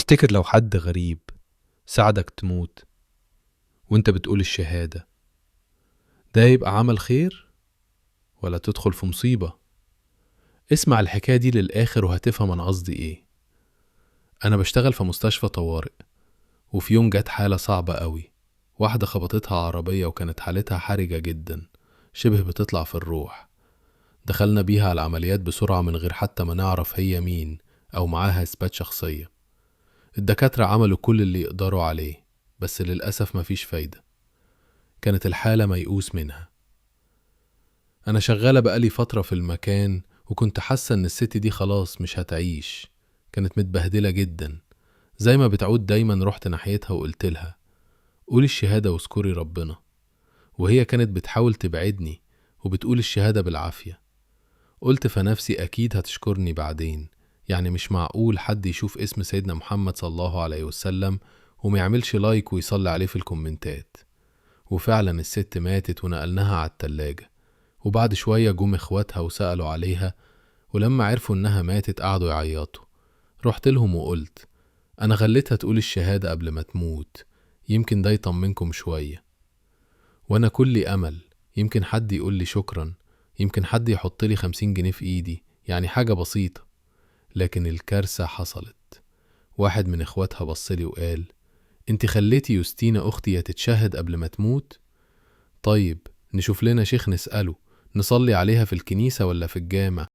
تفتكر لو حد غريب ساعدك تموت وانت بتقول الشهادة، ده يبقى عمل خير ولا تدخل في مصيبة؟ اسمع الحكاية دي للآخر وهتفهم أنا قصدي إيه. أنا بشتغل في مستشفى طوارئ، وفي يوم جت حالة صعبة قوي. واحدة خبطتها عربية وكانت حالتها حرجة جدا، شبه بتطلع في الروح. دخلنا بيها على العمليات بسرعة من غير حتى ما نعرف هي مين أو معاها إثبات شخصية. الدكاترة عملوا كل اللي يقدروا عليه، بس للأسف مفيش فايدة. كانت الحالة ميؤوس منها. أنا شغالة بقالي فترة في المكان، وكنت حاسة إن الست دي خلاص مش هتعيش. كانت متبهدلة جدا. زي ما بتعود دايما رحت ناحيتها وقلت لها قولي الشهادة واذكري ربنا، وهي كانت بتحاول تبعدني وبتقول الشهادة بالعافية. قلت في نفسي أكيد هتشكرني بعدين، يعني مش معقول حد يشوف اسم سيدنا محمد صلى الله عليه وسلم وما يعملش لايك ويصلي عليه في الكومنتات. وفعلا الست ماتت ونقلناها على التلاجة، وبعد شوية جم اخواتها وسألوا عليها، ولما عرفوا انها ماتت قعدوا يعيطوا. رحت لهم وقلت انا خليتها تقول الشهادة قبل ما تموت، يمكن ده يطمنكم شوية. وانا كلي امل، يمكن حد يقول لي شكرا، يمكن حد يحط لي 50 جنيه في ايدي، يعني حاجة بسيطة. لكن الكارثة حصلت. واحد من اخواتها بصلي وقال انت خليتي يوستينا اختي تتشهد قبل ما تموت؟ طيب نشوف لنا شيخ نسأله، نصلي عليها في الكنيسة ولا في الجامع؟